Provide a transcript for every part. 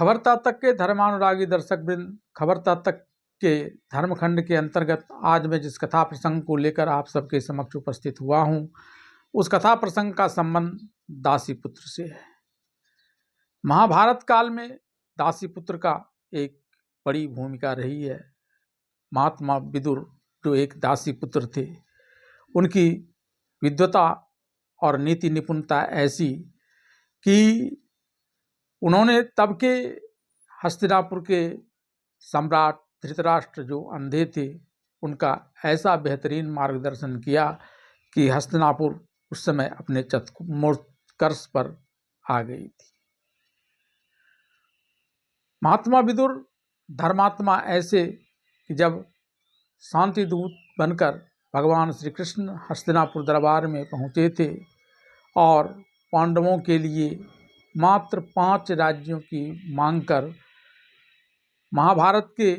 खबरता तक के धर्मानुरागी दर्शक वृंद, खबरता तक के धर्मखंड के अंतर्गत आज मैं जिस कथा प्रसंग को लेकर आप सबके समक्ष उपस्थित हुआ हूँ, उस कथा प्रसंग का संबंध दासीपुत्र से है। महाभारत काल में दासीपुत्र का एक बड़ी भूमिका रही है। महात्मा विदुर जो एक दासीपुत्र थे, उनकी विद्वता और नीति निपुणता ऐसी कि उन्होंने तब के हस्तिनापुर के सम्राट धृतराष्ट्र जो अंधे थे, उनका ऐसा बेहतरीन मार्गदर्शन किया कि हस्तिनापुर उस समय अपने चतुर्मोर्त्कर्ष पर आ गई थी। महात्मा विदुर धर्मात्मा ऐसे कि जब शांति दूत बनकर भगवान श्री कृष्ण हस्तिनापुर दरबार में पहुँचे थे और पांडवों के लिए मात्र 5 राज्यों की मांग कर महाभारत के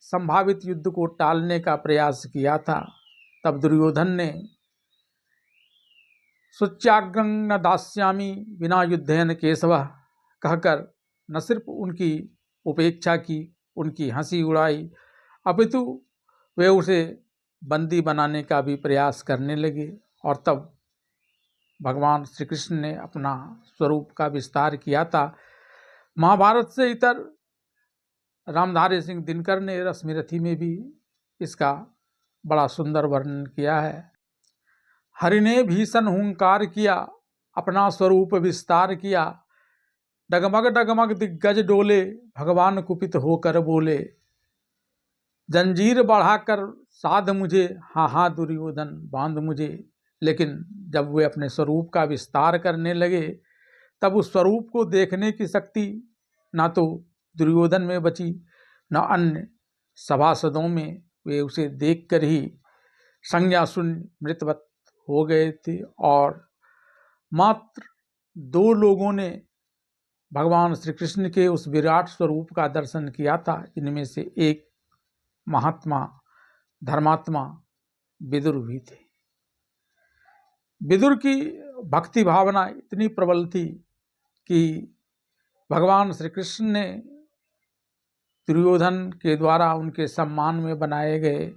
संभावित युद्ध को टालने का प्रयास किया था, तब दुर्योधन ने सुच्याग्रं न दास्यामि बिना युद्धेन केशवः कहकर न सिर्फ उनकी उपेक्षा की, उनकी हंसी उड़ाई, अपितु वे उसे बंदी बनाने का भी प्रयास करने लगे। और तब भगवान श्री कृष्ण ने अपना स्वरूप का विस्तार किया था। महाभारत से इतर रामधारी सिंह दिनकर ने रश्मिरथी में भी इसका बड़ा सुंदर वर्णन किया है। हरि ने भीषण हुंकार किया, अपना स्वरूप विस्तार किया, डगमग डगमग दिग्गज डोले, भगवान कुपित होकर बोले, जंजीर बढ़ाकर साध मुझे, हाँ हाँ दुर्योधन बांध मुझे। लेकिन जब वे अपने स्वरूप का विस्तार करने लगे, तब उस स्वरूप को देखने की शक्ति ना तो दुर्योधन में बची, न अन्य सभासदों में। वे उसे देखकर ही संज्ञा शून्य मृतवत हो गए थे। और मात्र 2 लोगों ने भगवान श्री कृष्ण के उस विराट स्वरूप का दर्शन किया था, जिनमें से एक महात्मा धर्मात्मा विदुर भी थे। विदुर की भक्ति भावना इतनी प्रबल थी कि भगवान श्री कृष्ण ने दुर्योधन के द्वारा उनके सम्मान में बनाए गए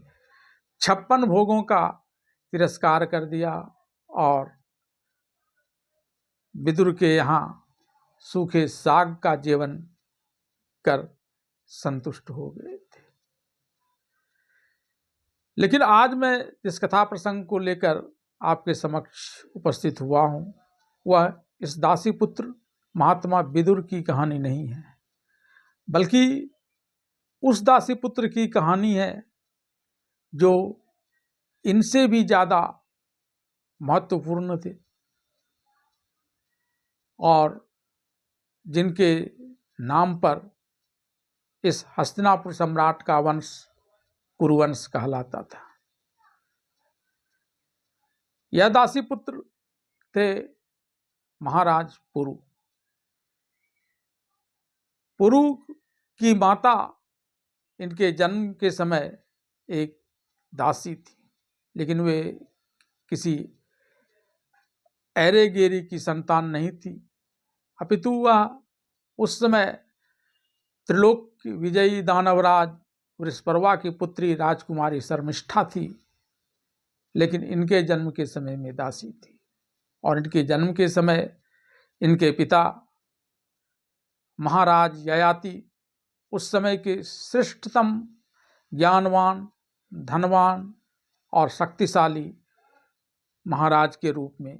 56 भोगों का तिरस्कार कर दिया और विदुर के यहाँ सूखे साग का सेवन कर संतुष्ट हो गए थे। लेकिन आज मैं इस कथा प्रसंग को लेकर आपके समक्ष उपस्थित हुआ हूँ, वह इस दासीपुत्र महात्मा विदुर की कहानी नहीं है, बल्कि उस दासीपुत्र की कहानी है जो इनसे भी ज़्यादा महत्वपूर्ण थे और जिनके नाम पर इस हस्तिनापुर सम्राट का वंश कुरुवंश कहलाता था। यह दासीपुत्र थे महाराज पुरु। पुरु की माता इनके जन्म के समय एक दासी थी, लेकिन वे किसी ऐरे गेरी की संतान नहीं थी, अपितु वह उस समय त्रिलोक विजयी दानवराज वृषपर्वा की पुत्री राजकुमारी शर्मिष्ठा थी। लेकिन इनके जन्म के समय में दासी थी और इनके जन्म के समय इनके पिता महाराज ययाति उस समय के श्रेष्ठतम ज्ञानवान, धनवान और शक्तिशाली महाराज के रूप में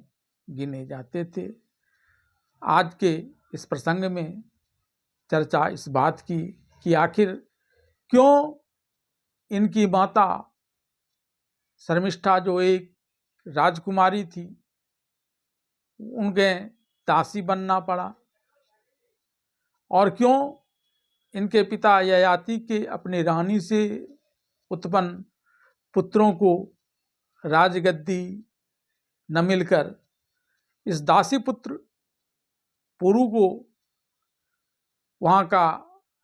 गिने जाते थे। आज के इस प्रसंग में चर्चा इस बात की कि आखिर क्यों इनकी माता शर्मिष्ठा जो एक राजकुमारी थी, उनके दासी बनना पड़ा, और क्यों इनके पिता ययाति के अपनी रानी से उत्पन्न पुत्रों को राजगद्दी न मिलकर इस दासी पुत्र पुरु को वहाँ का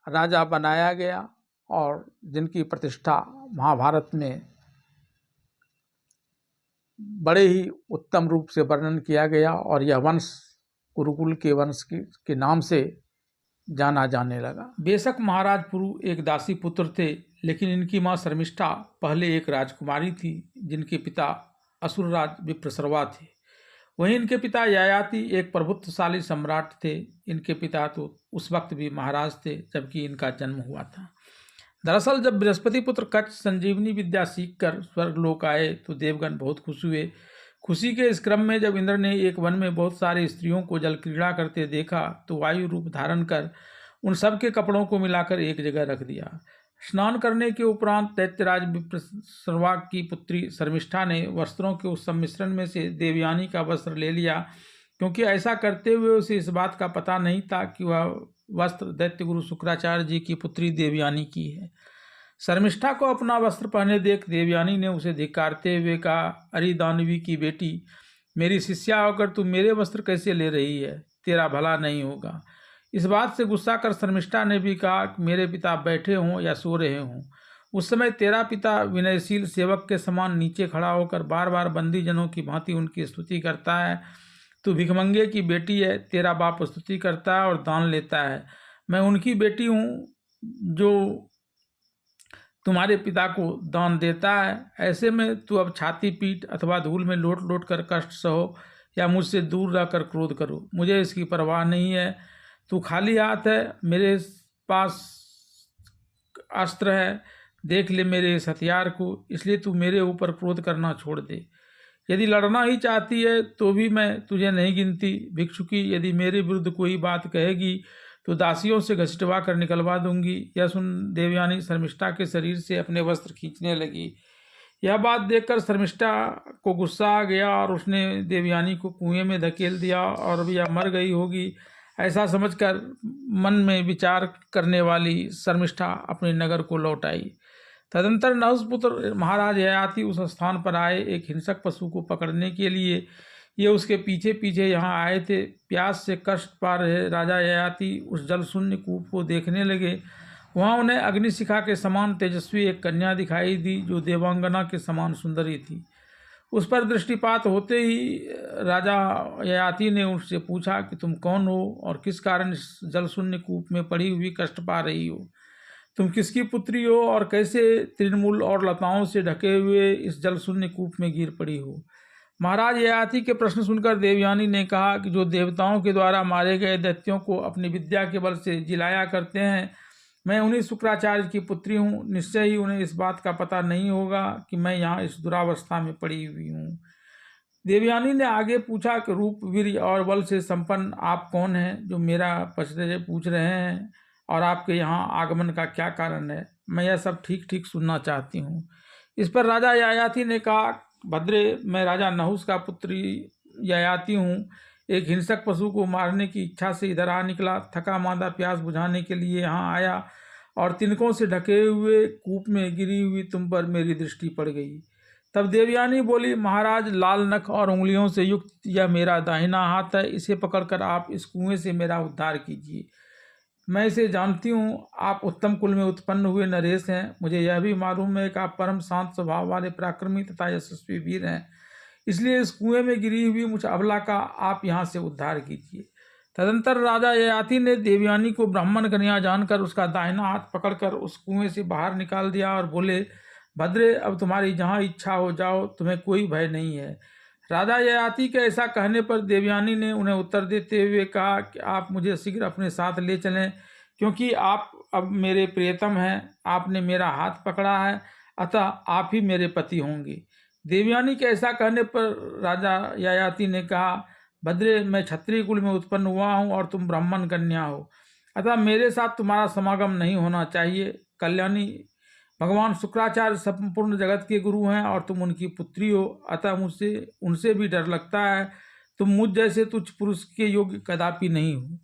राजा बनाया गया, और जिनकी प्रतिष्ठा महाभारत में बड़े ही उत्तम रूप से वर्णन किया गया। और यह वंश कुरुकुल के वंश के नाम से जाना जाने लगा। बेशक महाराज पुरु एक दासी पुत्र थे, लेकिन इनकी माँ शर्मिष्ठा पहले एक राजकुमारी थी जिनके पिता असुरराज विप्रसर्वा थे। वहीं इनके पिता ययाति एक प्रभुत्वशाली सम्राट थे। इनके पिता तो उस वक्त भी महाराज थे जबकि इनका जन्म हुआ था। दरअसल जब बृहस्पति पुत्र कच्छ संजीवनी विद्या सीखकर स्वर्गलोक आए तो देवगण बहुत खुश हुए। खुशी के इस क्रम में जब इंद्र ने एक वन में बहुत सारी स्त्रियों को जल क्रीड़ा करते देखा तो वायु रूप धारण कर उन सब के कपड़ों को मिलाकर एक जगह रख दिया। स्नान करने के उपरांत दैत्यराज विप्रसर्वा की पुत्री शर्मिष्ठा ने वस्त्रों के उस सम्मिश्रण में से देवयानी का वस्त्र ले लिया, क्योंकि ऐसा करते हुए उसे इस बात का पता नहीं था कि वह वस्त्र दैत्य गुरु शुक्राचार्य जी की पुत्री देवयानी की है। शर्मिष्ठा को अपना वस्त्र पहने देख देवयानी ने उसे धिक्कारते हुए कहा, अरे दानवी की बेटी, मेरी शिष्या होकर तू मेरे वस्त्र कैसे ले रही है? तेरा भला नहीं होगा। इस बात से गुस्सा कर शर्मिष्ठा ने भी कहा कि मेरे पिता बैठे हों या सो रहे हों, उस समय तेरा पिता विनयशील सेवक के समान नीचे खड़ा होकर बार बार बंदी जनों की भांति उनकी स्तुति करता है। तू भिखमंगे की बेटी है, तेरा बाप स्तुति करता है और दान लेता है। मैं उनकी बेटी हूँ जो तुम्हारे पिता को दान देता है। ऐसे में तू अब छाती पीट अथवा धूल में लोट लोट कर कष्ट सहो या मुझसे दूर रहकर क्रोध करो, मुझे इसकी परवाह नहीं है। तू खाली हाथ है, मेरे पास अस्त्र है, देख ले मेरे इस हथियार को, इसलिए तू मेरे ऊपर क्रोध करना छोड़ दे। यदि लड़ना ही चाहती है तो भी मैं तुझे नहीं गिनती। भिक्षुकी, यदि मेरे विरुद्ध कोई बात कहेगी तो दासियों से घसीटवा कर निकलवा दूंगी। यह सुन देवयानी शर्मिष्ठा के शरीर से अपने वस्त्र खींचने लगी। यह बात देखकर शर्मिष्ठा को गुस्सा आ गया और उसने देवयानी को कुएं में धकेल दिया और अब यह मर गई होगी ऐसा समझकर मन में विचार करने वाली शर्मिष्ठा अपने नगर को लौट आई। तदंतर नहुष पुत्र महाराज ययाति उस स्थान पर आए एक हिंसक पशु को पकड़ने के लिए। ये उसके पीछे पीछे यहाँ आए थे। प्यास से कष्ट पा रहे राजा ययाति उस जल शून्य कूप को देखने लगे। वहाँ उन्हें अग्निशिखा के समान तेजस्वी एक कन्या दिखाई दी जो देवांगना के समान सुंदरी थी। उस पर दृष्टिपात होते ही राजा ययाति ने उससे पूछा कि तुम कौन हो और किस कारण इस जल शून्य कूप में पड़ी हुई कष्ट पा रही हो? तुम किसकी पुत्री हो और कैसे तृणमूल और लताओं से ढके हुए इस जल शून्य कूप में गिर पड़ी हो? महाराज ययाति के प्रश्न सुनकर देवयानी ने कहा कि जो देवताओं के द्वारा मारे गए दैत्यों को अपनी विद्या के बल से जिलाया करते हैं, मैं उन्हीं शुक्राचार्य की पुत्री हूँ। निश्चय ही उन्हें इस बात का पता नहीं होगा कि मैं यहाँ इस दुरावस्था में पड़ी हुई हूँ। देवयानी ने आगे पूछा कि रूप, वीर और बल से संपन्न आप कौन हैं जो मेरा परिचय पूछ रहे हैं, और आपके यहाँ आगमन का क्या कारण है? मैं यह सब ठीक ठीक सुनना चाहती हूँ। इस पर राजा ययाति ने कहा, भद्रे, मैं राजा नहुष का पुत्री ययाति हूँ। एक हिंसक पशु को मारने की इच्छा से इधर आ निकला, थका मांदा प्यास बुझाने के लिए यहाँ आया और तिनकों से ढके हुए कूप में गिरी हुई तुम पर मेरी दृष्टि पड़ गई। तब देवयानी बोली, महाराज, लाल नख और उंगलियों से युक्त यह मेरा दाहिना हाथ है, इसे पकड़कर आप इस कुएं से मेरा उद्धार कीजिए। मैं इसे जानती हूँ, आप उत्तम कुल में उत्पन्न हुए नरेश हैं। मुझे यह भी मालूम है कि आप परम शांत स्वभाव वाले पराक्रमी तथा यशस्वी वीर हैं, इसलिए इस कुएं में गिरी हुई मुझ अबला का आप यहाँ से उद्धार कीजिए। तदंतर राजा ययाति ने देवयानी को ब्राह्मण कन्या जानकर उसका दाहिना हाथ पकड़कर उस कुएं से बाहर निकाल दिया और बोले, भद्रे, अब तुम्हारी जहाँ इच्छा हो जाओ, तुम्हें कोई भय नहीं है। राजा ययाति के ऐसा कहने पर देवयानी ने उन्हें उत्तर देते हुए कहा कि आप मुझे शीघ्र अपने साथ ले चलें, क्योंकि आप अब मेरे प्रियतम हैं। आपने मेरा हाथ पकड़ा है, अतः आप ही मेरे पति होंगे। देवयानी के ऐसा कहने पर राजा ययाति ने कहा, भद्रे, मैं क्षत्रिय कुल में उत्पन्न हुआ हूँ और तुम ब्राह्मण कन्या हो, अतः मेरे साथ तुम्हारा समागम नहीं होना चाहिए। कल्याणी, भगवान शुक्राचार्य संपूर्ण जगत के गुरु हैं और तुम उनकी पुत्री हो, अतः मुझसे उनसे भी डर लगता है। तुम मुझ जैसे तुच्छ पुरुष के योग्य कदापि नहीं हो।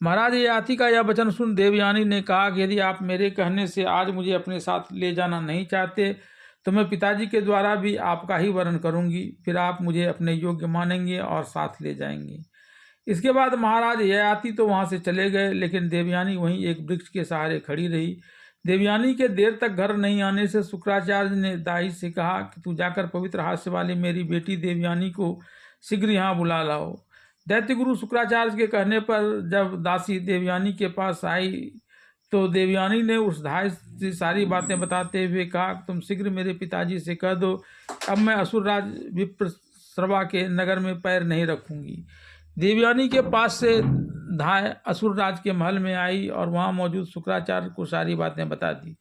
महाराज ययाति का यह वचन सुन देवयानी ने कहा कि यदि आप मेरे कहने से आज मुझे अपने साथ ले जाना नहीं चाहते तो मैं पिताजी के द्वारा भी आपका ही वरण करूंगी, फिर आप मुझे अपने योग्य मानेंगे और साथ ले जाएंगे। इसके बाद महाराज ययाति तो वहाँ से चले गए, लेकिन देवयानी वहीं एक वृक्ष के सहारे खड़ी रही। देवयानी के देर तक घर नहीं आने से शुक्राचार्य ने दाई से कहा कि तू जाकर पवित्र हास्य वाली मेरी बेटी देवयानी को शीघ्र यहाँ बुला लाओ। दैत्य गुरु शुक्राचार्य के कहने पर जब दासी देवयानी के पास आई तो देवयानी ने उस दास से सारी बातें बताते हुए कहा, तुम शीघ्र मेरे पिताजी से कह दो, अब मैं असुरराज विप्रश्रवा के नगर में पैर नहीं रखूंगी। देवयानी के पास से धाय असुरराज के महल में आई और वहां मौजूद शुक्राचार्य को सारी बातें बता दी।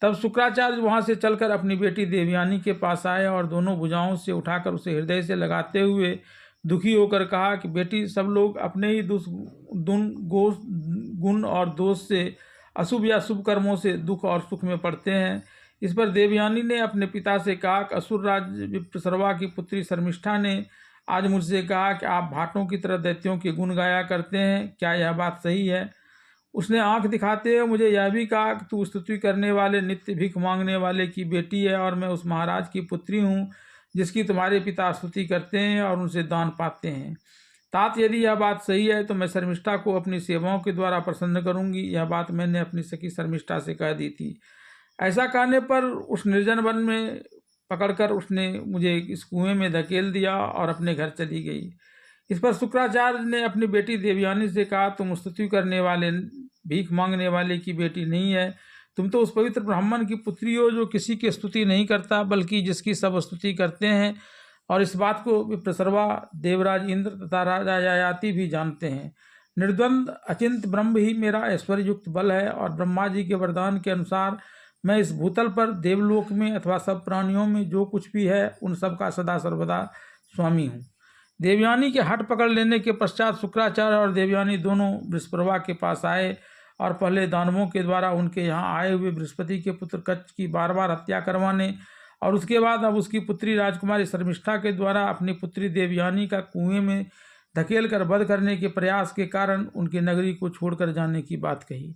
तब शुक्राचार्य वहां से चलकर अपनी बेटी देवयानी के पास आए और दोनों भुजाओं से उठाकर उसे हृदय से लगाते हुए दुखी होकर कहा कि बेटी, सब लोग अपने ही गुण और दोष से, अशुभ या शुभ कर्मों से दुख और सुख में पड़ते हैं। इस पर देवयानी ने अपने पिता से कहा कि असुरराज विप्रश्रवा की पुत्री शर्मिष्ठा ने आज मुझसे कहा कि आप भाटों की तरह दैत्यों के गुण गाया करते हैं, क्या यह बात सही है? उसने आंख दिखाते हुए मुझे यह भी कहा कि तू स्तुति करने वाले, नित्य भीख मांगने वाले की बेटी है और मैं उस महाराज की पुत्री हूँ जिसकी तुम्हारे पिता स्तुति करते हैं और उनसे दान पाते हैं। तात, यदि यह बात सही है तो मैं शर्मिष्ठा को अपनी सेवाओं के द्वारा प्रसन्न करूंगी। यह बात मैंने अपनी सखी शर्मिष्ठा से कह दी थी। ऐसा कहने पर उस निर्जन वन में पकड़कर उसने मुझे इस कुएं में धकेल दिया और अपने घर चली गई। इस पर शुक्राचार्य ने अपनी बेटी देवयानी से कहा, तुम स्तुति करने वाले, भीख मांगने वाले की बेटी नहीं है, तुम तो उस पवित्र ब्राह्मण की पुत्री हो जो किसी की स्तुति नहीं करता बल्कि जिसकी सब स्तुति करते हैं। और इस बात को विप्रश्रवा, देवराज इंद्र तथा राजा ययाति भी जानते हैं। निर्द्वंद अचिंत ब्रह्म ही मेरा ऐश्वर्य युक्त बल है और ब्रह्मा जी के वरदान के अनुसार मैं इस भूतल पर, देवलोक में अथवा सब प्राणियों में जो कुछ भी है उन सब का सदा सर्वदा स्वामी हूँ। देवयानी के हट पकड़ लेने के पश्चात शुक्राचार्य और देवयानी दोनों विप्रश्रवा के पास आए और पहले दानवों के द्वारा उनके यहाँ आए हुए बृहस्पति के पुत्र कच्छ की बार बार हत्या करवाने और उसके बाद अब उसकी पुत्री राजकुमारी शर्मिष्ठा के द्वारा अपनी पुत्री देवयानी का कुएं में धकेल कर वध करने के प्रयास के कारण उनकी नगरी को छोड़कर जाने की बात कही।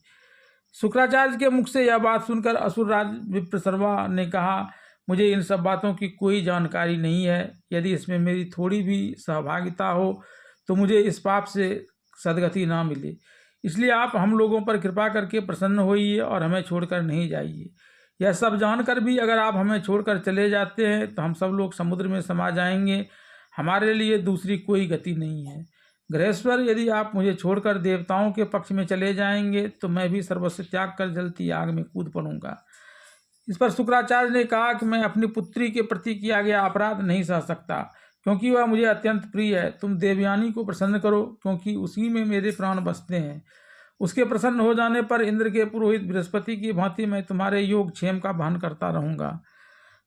शुक्राचार्य के मुख से यह बात सुनकर असुरराज विप्रश्रवा ने कहा, मुझे इन सब बातों की कोई जानकारी नहीं है। यदि इसमें मेरी थोड़ी भी सहभागिता हो तो मुझे इस पाप से सदगति ना मिले, इसलिए आप हम लोगों पर कृपा करके प्रसन्न होइए और हमें छोड़कर नहीं जाइए। यह सब जानकर भी अगर आप हमें छोड़कर चले जाते हैं तो हम सब लोग समुद्र में समा जाएंगे, हमारे लिए दूसरी कोई गति नहीं है। ग्रहेश्वर, यदि आप मुझे छोड़कर देवताओं के पक्ष में चले जाएंगे तो मैं भी सर्वस्व त्याग कर जलती आग में कूद पड़ूंगा। इस पर शुक्राचार्य ने कहा कि मैं अपनी पुत्री के प्रति किया गया अपराध नहीं सह सकता क्योंकि वह मुझे अत्यंत प्रिय है। तुम देवयानी को प्रसन्न करो क्योंकि उसी में मेरे प्राण बसते हैं। उसके प्रसन्न हो जाने पर इंद्र के पुरोहित बृहस्पति की भांति मैं तुम्हारे योग क्षेम का वहन करता रहूंगा।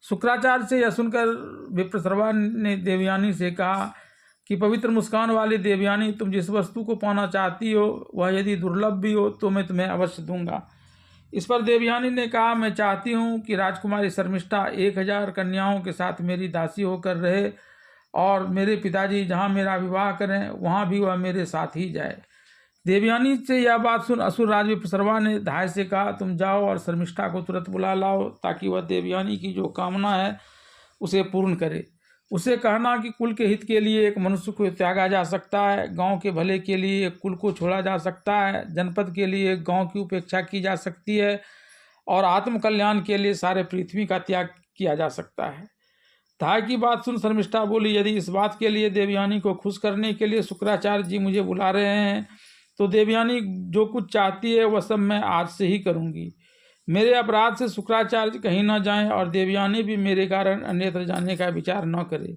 शुक्राचार्य से यह सुनकर विप्रश्रवा ने देवयानी से कहा कि पवित्र मुस्कान वाली देवयानी, तुम जिस वस्तु को पाना चाहती हो वह यदि दुर्लभ भी हो तो मैं तुम्हें अवश्य दूंगा। इस पर देवयानी ने कहा, मैं चाहती हूँ कि राजकुमारी शर्मिष्ठा 1000 कन्याओं के साथ मेरी दासी होकर रहे और मेरे पिताजी जहाँ मेरा विवाह करें वहाँ भी वह मेरे साथ ही जाए। देवयानी से यह बात सुन असुरराज विप्रश्रवा ने धाय से कहा, तुम जाओ और शर्मिष्ठा को तुरंत बुला लाओ ताकि वह देवयानी की जो कामना है उसे पूर्ण करे। उसे कहना कि कुल के हित के लिए एक मनुष्य को त्यागा जा सकता है, गांव के भले के लिए एक कुल को छोड़ा जा सकता है, जनपद के लिए एक गांव की उपेक्षा की जा सकती है और आत्म कल्याण के लिए सारे पृथ्वी का त्याग किया जा सकता है। धाय की बात सुन शर्मिष्ठा बोली, यदि इस बात के लिए देवयानी को खुश करने के लिए शुक्राचार्य जी मुझे बुला रहे हैं तो देवयानी जो कुछ चाहती है वह सब मैं आज से ही करूंगी। मेरे अपराध से शुक्राचार्य कहीं न जाएं और देवयानी भी मेरे कारण अन्यत्र जाने का विचार न करे।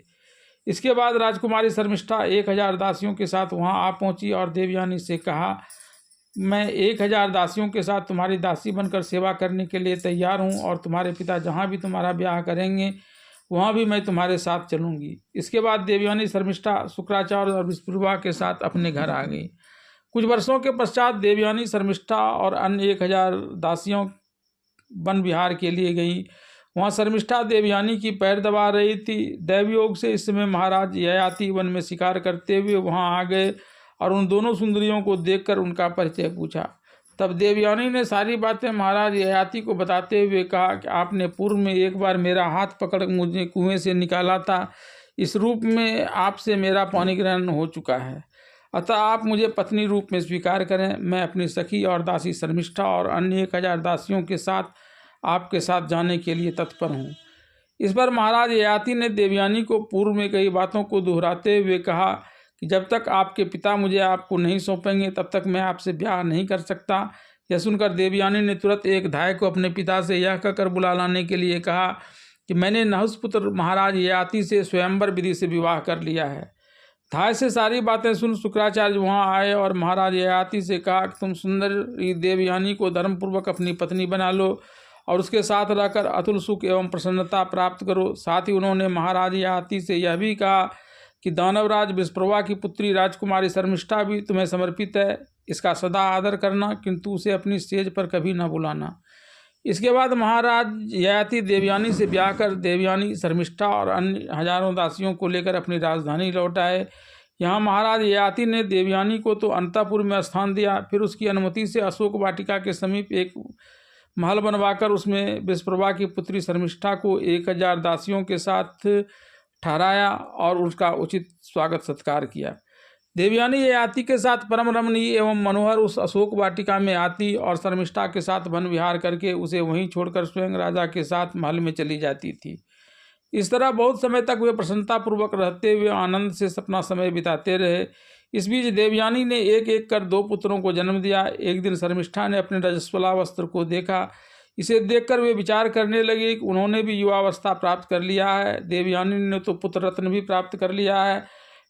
इसके बाद राजकुमारी शर्मिष्ठा 1000 दासियों के साथ वहां आ पहुंची और देवयानी से कहा, मैं 1000 दासियों के साथ तुम्हारी दासी बनकर सेवा करने के लिए तैयार हूं और तुम्हारे पिता जहां भी तुम्हारा ब्याह करेंगे वहां भी मैं तुम्हारे साथ चलूंगी। इसके बाद देवयानी शर्मिष्ठा शुक्राचार्य और विप्रश्रवा के साथ अपने घर आ गई। कुछ वर्षों के पश्चात देवयानी शर्मिष्ठा और अन्य 1000 दासियों वन विहार के लिए गई। वहाँ शर्मिष्ठा देवयानी की पैर दबा रही थी। दैवयोग से इस समय महाराज ययाति वन में शिकार करते हुए वहाँ आ गए और उन दोनों सुंदरियों को देखकर उनका परिचय पूछा। तब देवयानी ने सारी बातें महाराज ययाति को बताते हुए कहा कि आपने पूर्व में एक बार मेरा हाथ पकड़ मुझे कुएं से निकाला था, इस रूप में आपसे मेरा पानी ग्रहण हो चुका है, अतः आप मुझे पत्नी रूप में स्वीकार करें। मैं अपनी सखी और दासी शर्मिष्ठा और अन्य 1000 दासियों के साथ आपके साथ जाने के लिए तत्पर हूँ। इस पर महाराज ययाति ने देवयानी को पूर्व में कई बातों को दोहराते हुए कहा कि जब तक आपके पिता मुझे आपको नहीं सौंपेंगे तब तक मैं आपसे ब्याह नहीं कर सकता। यह सुनकर देवयानी ने तुरंत एक धाय को अपने पिता से यह कहकर बुला लाने के लिए कहा कि मैंने नहुषपुत्र महाराज ययाति से स्वयंवर विधि से विवाह कर लिया है। धाय से सारी बातें सुन शुक्राचार्य वहां आए और महाराज ययाति से कहा कि तुम सुंदरी देवयानी को धर्मपूर्वक अपनी पत्नी बना लो और उसके साथ रहकर अतुल सुख एवं प्रसन्नता प्राप्त करो। साथ ही उन्होंने महाराज ययाति से यह भी कहा कि दानवराज विष्प्रभा की पुत्री राजकुमारी शर्मिष्ठा भी तुम्हें समर्पित है, इसका सदा आदर करना, किंतु उसे अपनी स्टेज पर कभी न बुलाना। इसके बाद महाराज ययाति देवयानी से ब्याह कर देवयानी, शर्मिष्ठा और अन्य हजारों दासियों को लेकर अपनी राजधानी लौट आए। यहाँ महाराज ययाति ने देवयानी को तो अंतःपुर में स्थान दिया, फिर उसकी अनुमति से अशोक वाटिका के समीप एक महल बनवाकर उसमें विष्प्रभा की पुत्री शर्मिष्ठा को 1000 दासियों के साथ ठहराया और उसका उचित स्वागत सत्कार किया। देवयानी ययाति के साथ परम रमणीय एवं मनोहर उस अशोक वाटिका में आती और शर्मिष्ठा के साथ वन विहार करके उसे वहीं छोड़कर स्वयं राजा के साथ महल में चली जाती थी। इस तरह बहुत समय तक वे प्रसन्नतापूर्वक रहते हुए आनंद से अपना समय बिताते रहे। इस बीच देवयानी ने एक एक कर 2 पुत्रों को जन्म दिया। एक दिन शर्मिष्ठा ने अपने रजस्वला वस्त्र को देखा। इसे देखकर वे विचार करने लगे कि उन्होंने भी युवावस्था प्राप्त कर लिया है। देवयानी ने तो पुत्र रत्न भी प्राप्त कर लिया है,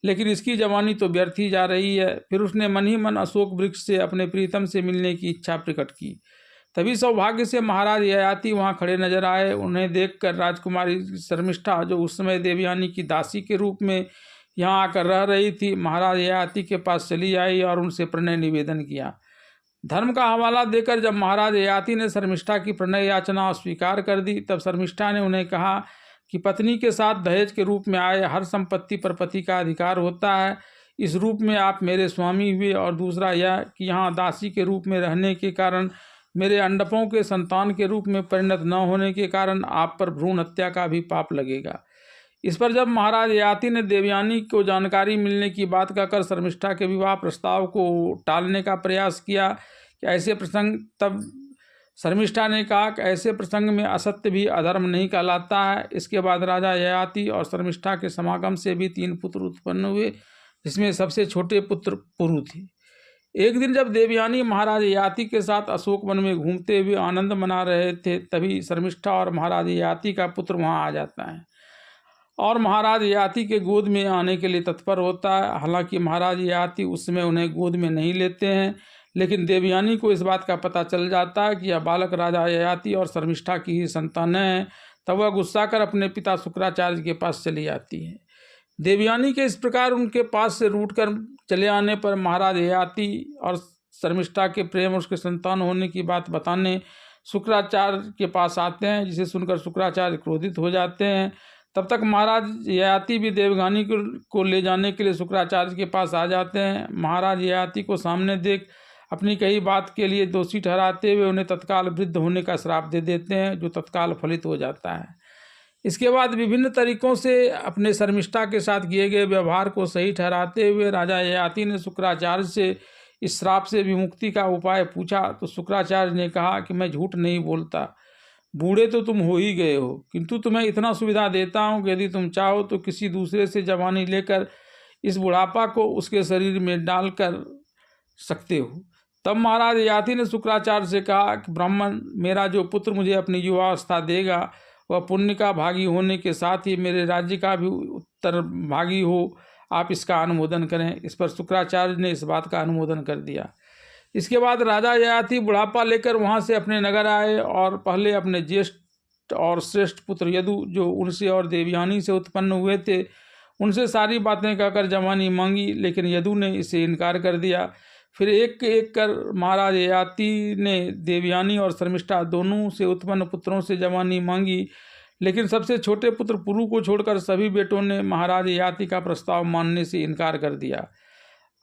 लेकिन इसकी जवानी तो व्यर्थ ही जा रही है। फिर उसने मन ही मन अशोक वृक्ष से अपने प्रीतम से मिलने की इच्छा प्रकट की। तभी सौभाग्य से महाराज ययाति वहां खड़े नजर आए। उन्हें देखकर राजकुमारी शर्मिष्ठा, जो उस समय देवयानी की दासी के रूप में यहाँ आकर रह रही थी, महाराज ययाति के पास चली आई और उनसे प्रणय निवेदन किया। धर्म का हवाला देकर जब महाराज ययाति ने शर्मिष्ठा की प्रणय याचना स्वीकार कर दी, तब शर्मिष्ठा ने उन्हें कहा कि पत्नी के साथ दहेज के रूप में आए हर संपत्ति पर पति का अधिकार होता है। इस रूप में आप मेरे स्वामी हुए, और दूसरा यह कि यहाँ दासी के रूप में रहने के कारण मेरे अंडपों के संतान के रूप में परिणत न होने के कारण आप पर भ्रूण हत्या का भी पाप लगेगा। इस पर जब महाराज ययाति ने देवयानी को जानकारी मिलने की बात कहकर शर्मिष्ठा के विवाह प्रस्ताव को टालने का प्रयास किया कि ऐसे प्रसंग, तब शर्मिष्ठा ने कहा कि ऐसे प्रसंग में असत्य भी अधर्म नहीं कहलाता है। इसके बाद राजा ययाति और शर्मिष्ठा के समागम से भी 3 पुत्र उत्पन्न हुए, जिसमें सबसे छोटे पुत्र पुरु थे। एक दिन जब देवयानी महाराज ययाति के साथ अशोक वन में घूमते हुए आनंद मना रहे थे, तभी शर्मिष्ठा और महाराज ययाति का पुत्र वहां आ जाता है और महाराज ययाति के गोद में आने के लिए तत्पर होता है। हालांकि महाराज ययाति उस समय उन्हें गोद में नहीं लेते हैं, लेकिन देवयानी को इस बात का पता चल जाता है कि यह बालक राजा ययाति और शर्मिष्ठा की ही संतान है। तब वह गुस्सा कर अपने पिता शुक्राचार्य के पास चली आती है। देवयानी के इस प्रकार उनके पास से रूठकर चले आने पर महाराज ययाति और शर्मिष्ठा के प्रेम और उसके संतान होने की बात बताने शुक्राचार्य के पास आते हैं, जिसे सुनकर शुक्राचार्य क्रोधित हो जाते हैं। तब तक महाराज ययाति भी देवयानी को ले जाने के लिए शुक्राचार्य के पास आ जाते हैं। महाराज ययाति को सामने देख अपनी कही बात के लिए दोषी ठहराते हुए उन्हें तत्काल वृद्ध होने का श्राप दे देते हैं, जो तत्काल फलित हो जाता है। इसके बाद विभिन्न तरीकों से अपने शर्मिष्ठा के साथ किए गए व्यवहार को सही ठहराते हुए राजा ययाति ने शुक्राचार्य से इस श्राप से विमुक्ति का उपाय पूछा, तो शुक्राचार्य ने कहा कि मैं झूठ नहीं बोलता। बूढ़े तो तुम हो ही गए हो, किंतु तुम्हें इतना सुविधा देता हूँ कि यदि तुम चाहो तो किसी दूसरे से जवानी लेकर इस बुढ़ापा को उसके शरीर में डाल कर सकते हो। तब महाराज ययाति ने शुक्राचार्य से कहा कि ब्राह्मण, मेरा जो पुत्र मुझे अपनी युवावस्था देगा वह पुण्य का भागी होने के साथ ही मेरे राज्य का भी उत्तर भागी हो। आप इसका अनुमोदन करें। इस पर शुक्राचार्य ने इस बात का अनुमोदन कर दिया। इसके बाद राजा ययाति बुढ़ापा लेकर वहां से अपने नगर आए और पहले अपने ज्येष्ठ और श्रेष्ठ पुत्र यदु, जो उनसे और देवयानी से उत्पन्न हुए थे, उनसे सारी बातें कहकर जवानी मांगी, लेकिन यदु ने इसे इनकार कर दिया। फिर एक एक कर महाराज ययाति ने देवयानी और शर्मिष्ठा दोनों से उत्पन्न पुत्रों से जवानी मांगी, लेकिन सबसे छोटे पुत्र पुरु को छोड़कर सभी बेटों ने महाराज ययाति का प्रस्ताव मानने से इनकार कर दिया।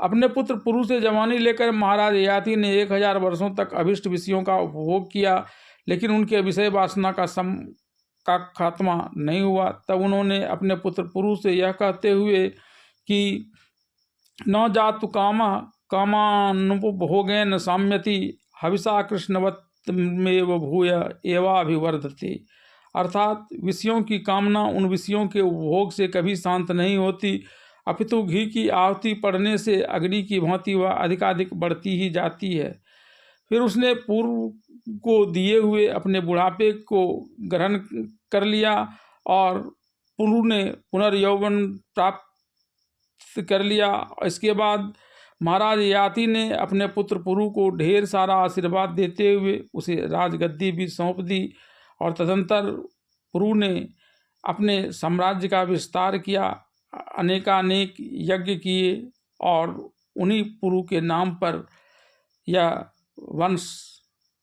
अपने पुत्र पुरु से जवानी लेकर महाराज ययाति ने 1000 वर्षों तक अभिष्ट विषयों का उपभोग किया, लेकिन उनके विषय वासना का खात्मा नहीं हुआ। तब उन्होंने अपने पुत्र पुरु से यह कहते हुए कि न जातु कामानुपभोगेन साम्यति हविषा कृष्णवत्मेव भूय एवाभिवर्धते, अर्थात विषयों की कामना उन विषयों के उपभोग से कभी शांत नहीं होती, अपितु घी की आहुति पड़ने से अग्नि की भांति वह अधिकाधिक बढ़ती ही जाती है। फिर उसने पूर्व को दिए हुए अपने बुढ़ापे को ग्रहण कर लिया और पुरु ने पुनर्यौवन प्राप्त कर लिया। इसके बाद महाराज ययाति ने अपने पुत्र पुरु को ढेर सारा आशीर्वाद देते हुए उसे राजगद्दी भी सौंप दी और तदंतर पुरु ने अपने साम्राज्य का विस्तार किया, अनेकानेक यज्ञ किए और उन्हीं पुरु के नाम पर यह वंश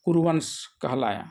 कुरुवंश कहलाया।